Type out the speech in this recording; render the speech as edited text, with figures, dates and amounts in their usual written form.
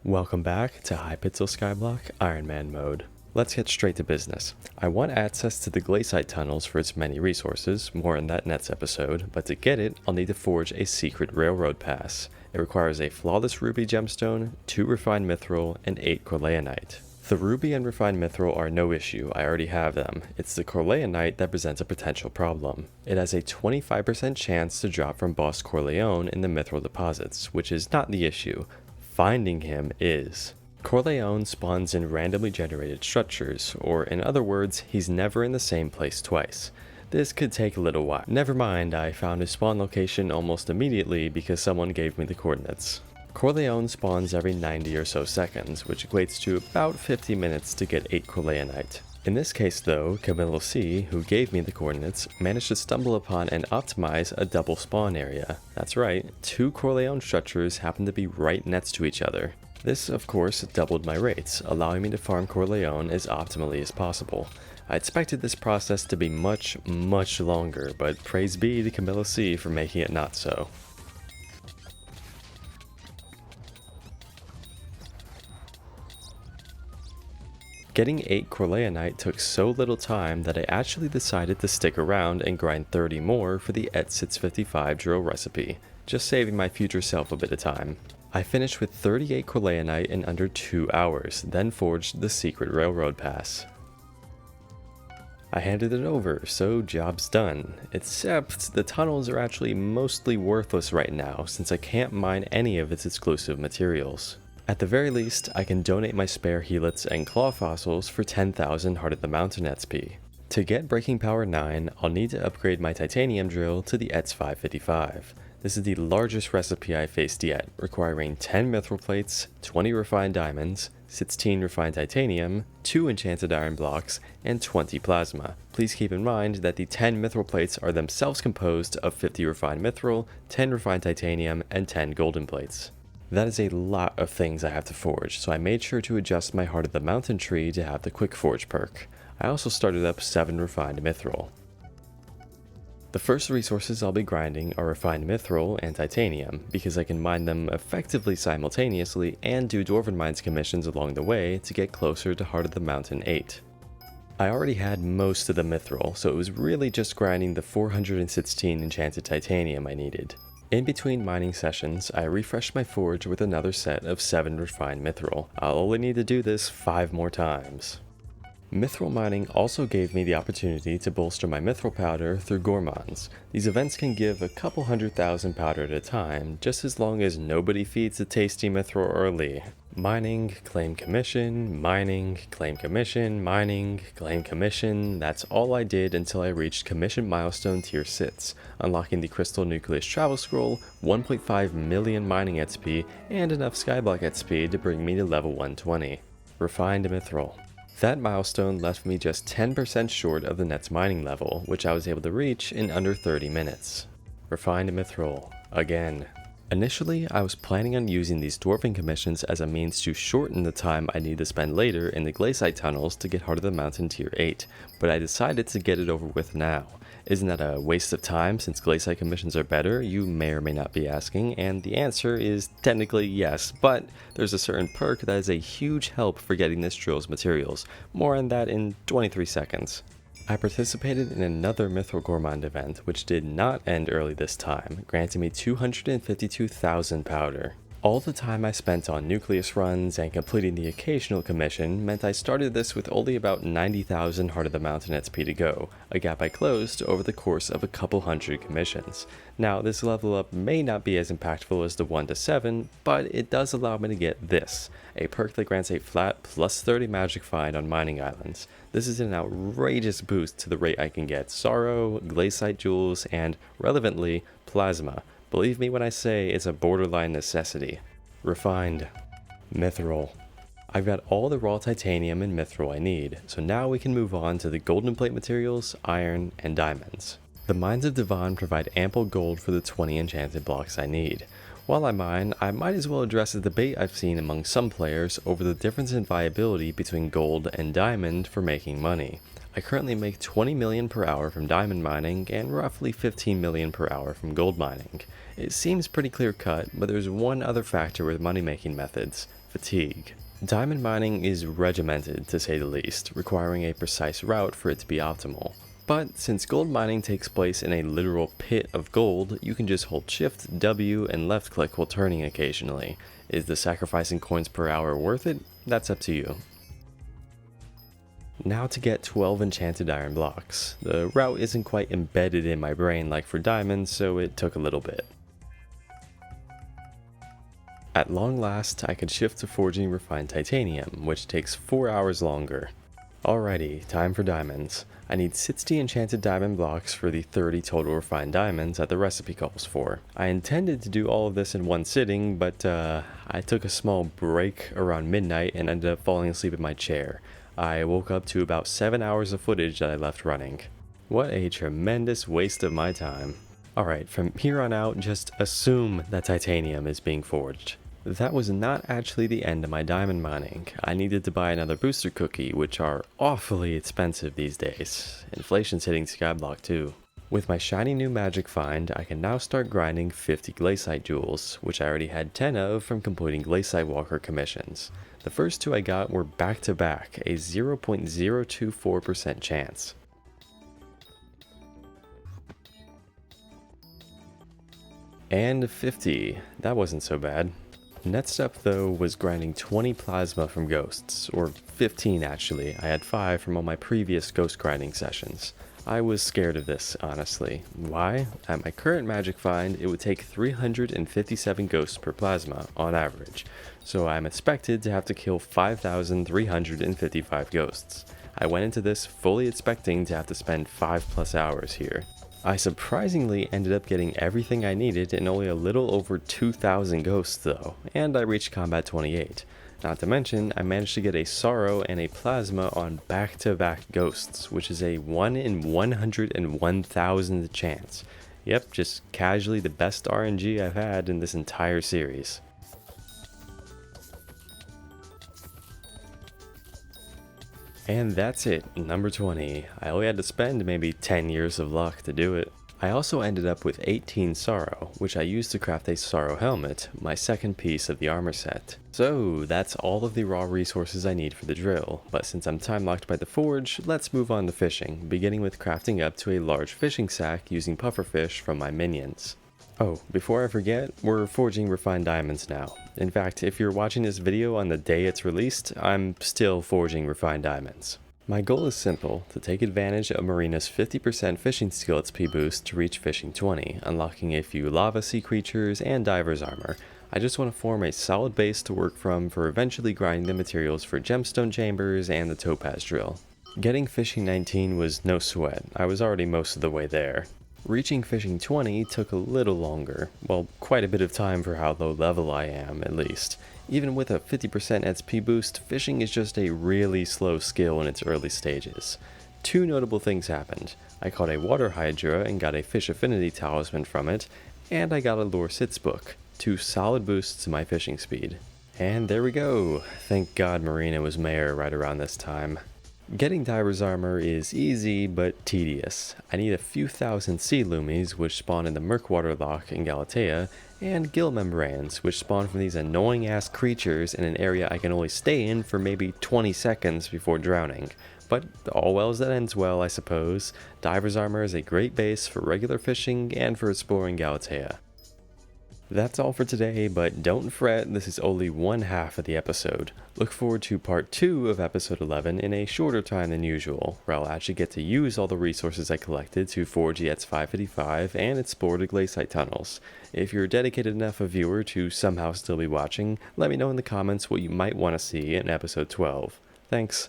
Welcome back to Hypixel Skyblock Ironman mode. Let's get straight to business. I want access to the glaciite tunnels for its many resources, more in that next episode, but to get it, I'll need to forge a secret railroad pass. It requires a flawless ruby gemstone, 2 refined mithril, and 8 corleonite. The ruby and refined mithril are no issue, I already have them. It's the corleonite that presents a potential problem. It has a 25% chance to drop from Boss Corleone in the mithril deposits, which is not the issue. Finding him is. Corleone spawns in randomly generated structures, or in other words, he's never in the same place twice. This could take a little while. Never mind, I found his spawn location almost immediately because someone gave me the coordinates. Corleone spawns every 90 or so seconds, which equates to about 50 minutes to get 8 corleonite. In this case though, Camilo C, who gave me the coordinates, managed to stumble upon and optimize a double spawn area. That's right, 2 Corleone structures happen to be right next to each other. This, of course, doubled my rates, allowing me to farm Corleone as optimally as possible. I expected this process to be much longer, but praise be to Camilo C for making it not so. Getting 8 corleonite took so little time that I actually decided to stick around and grind 30 more for the ET655 drill recipe, just saving my future self a bit of time. I finished with 38 corleonite in under 2 hours, then forged the secret railroad pass. I handed it over, so job's done, except the tunnels are actually mostly worthless right now since I can't mine any of its exclusive materials. At the very least, I can donate my spare helix and claw fossils for 10,000 Heart of the Mountain XP. To get Breaking Power 9, I'll need to upgrade my titanium drill to the ET555. This is the largest recipe I faced yet, requiring 10 mithril plates, 20 refined diamonds, 16 refined titanium, 2 enchanted iron blocks, and 20 plasma. Please keep in mind that the 10 mithril plates are themselves composed of 50 refined mithril, 10 refined titanium, and 10 golden plates. That is a lot of things I have to forge, so I made sure to adjust my Heart of the Mountain tree to have the quick forge perk. I also started up 7 refined mithril. The first resources I'll be grinding are refined mithril and titanium, because I can mine them effectively simultaneously and do Dwarven Mines commissions along the way to get closer to Heart of the Mountain 8. I already had most of the mithril, so it was really just grinding the 416 enchanted titanium I needed. In between mining sessions, I refreshed my forge with another set of 7 refined mithril. I'll only need to do this 5 more times. Mithril mining also gave me the opportunity to bolster my mithril powder through gourmands. These events can give a couple 100,000 powder at a time, just as long as nobody feeds the tasty mithril early. Mining, claim commission, mining, claim commission, mining, claim commission. That's all I did until I reached commission milestone tier 6, unlocking the crystal nucleus travel scroll, 1.5 million mining XP, and enough skyblock XP to bring me to level 120. Refined mithril. That milestone left me just 10% short of the next mining level, which I was able to reach in under 30 minutes. Refined mithril. Again. Initially, I was planning on using these dwarven commissions as a means to shorten the time I need to spend later in the glaciite tunnels to get Heart of the Mountain tier 8, but I decided to get it over with now. Isn't that a waste of time since glaciite commissions are better, you may or may not be asking, and the answer is technically yes, but there's a certain perk that is a huge help for getting this drill's materials. More on that in 23 seconds. I participated in another Mithril Gourmand event, which did not end early this time, granting me 252,000 powder. All the time I spent on nucleus runs and completing the occasional commission meant I started this with only about 90,000 Heart of the Mountain XP to go, a gap I closed over the course of a couple hundred commissions. Now, this level up may not be as impactful as the 1 to 7, but it does allow me to get this, a perk that grants a flat plus 30 magic find on mining islands. This is an outrageous boost to the rate I can get Sorrow, Glaciite Jewels, and, relevantly, Plasma. Believe me when I say it's a borderline necessity. Refined mithril. I've got all the raw titanium and mithril I need, so now we can move on to the golden plate materials, iron, and diamonds. The mines of Devon provide ample gold for the 20 enchanted blocks I need. While I mine, I might as well address the debate I've seen among some players over the difference in viability between gold and diamond for making money. I currently make 20 million per hour from diamond mining and roughly 15 million per hour from gold mining. It seems pretty clear cut, but there's one other factor with money making methods: fatigue. Diamond mining is regimented, to say the least, requiring a precise route for it to be optimal. But since gold mining takes place in a literal pit of gold, you can just hold Shift, W, and left click while turning occasionally. Is the sacrificing coins per hour worth it? That's up to you. Now to get 12 enchanted iron blocks. The route isn't quite embedded in my brain like for diamonds, so it took a little bit. At long last, I could shift to forging refined titanium, which takes 4 hours longer. Alrighty, time for diamonds. I need 60 enchanted diamond blocks for the 30 total refined diamonds that the recipe calls for. I intended to do all of this in one sitting, but I took a small break around midnight and ended up falling asleep in my chair. I woke up to about 7 hours of footage that I left running. What a tremendous waste of my time. Alright, from here on out, just assume that titanium is being forged. That was not actually the end of my diamond mining. I needed to buy another booster cookie, which are awfully expensive these days. Inflation's hitting Skyblock too. With my shiny new magic find, I can now start grinding 50 glaciite jewels, which I already had 10 of from completing glaciite walker commissions. The first 2 I got were back to back, a 0.024% chance. And 50, that wasn't so bad. Next up though was grinding 20 plasma from ghosts, or 15 actually. I had 5 from all my previous ghost grinding sessions. I was scared of this, honestly. Why? At my current magic find, it would take 357 ghosts per plasma, on average, so I'm expected to have to kill 5,355 ghosts. I went into this fully expecting to have to spend 5+ hours here. I surprisingly ended up getting everything I needed in only a little over 2,000 ghosts though, and I reached combat 28. Not to mention, I managed to get a sorrow and a plasma on back-to-back ghosts, which is a 1 in 101,000 chance. Yep, just casually the best RNG I've had in this entire series. And that's it, number 20. I only had to spend maybe 10 years of luck to do it. I also ended up with 18 sorrow, which I used to craft a sorrow helmet, my second piece of the armor set. So that's all of the raw resources I need for the drill, but since I'm time locked by the forge, let's move on to fishing, beginning with crafting up to a large fishing sack using pufferfish from my minions. Oh, before I forget, we're forging refined diamonds now. In fact, if you're watching this video on the day it's released, I'm still forging refined diamonds. My goal is simple, to take advantage of Marina's 50% fishing skill XP boost to reach fishing 20, unlocking a few lava sea creatures and diver's armor. I just want to form a solid base to work from for eventually grinding the materials for gemstone chambers and the topaz drill. Getting fishing 19 was no sweat, I was already most of the way there. Reaching fishing 20 took a little longer, well, quite a bit of time for how low level I am, at least. Even with a 50% XP boost, fishing is just a really slow skill in its early stages. 2 notable things happened. I caught a water hydra and got a fish affinity talisman from it, and I got a lure sits book, 2 solid boosts to my fishing speed. And there we go. Thank God Marina was mayor right around this time. Getting diver's armor is easy but tedious. I need a few thousand sea loomies, which spawn in the Murkwater Loch in Galatea, and gill membranes, which spawn from these annoying ass creatures in an area I can only stay in for maybe 20 seconds before drowning. But all well that ends well, I suppose. Diver's armor is a great base for regular fishing and for exploring Galatea. That's all for today, but don't fret, this is only one half of the episode. Look forward to part 2 of episode 11 in a shorter time than usual, where I'll actually get to use all the resources I collected to forge the ETS555 and explore the glaciite tunnels. If you're a dedicated enough a viewer to somehow still be watching, let me know in the comments what you might want to see in episode 12. Thanks.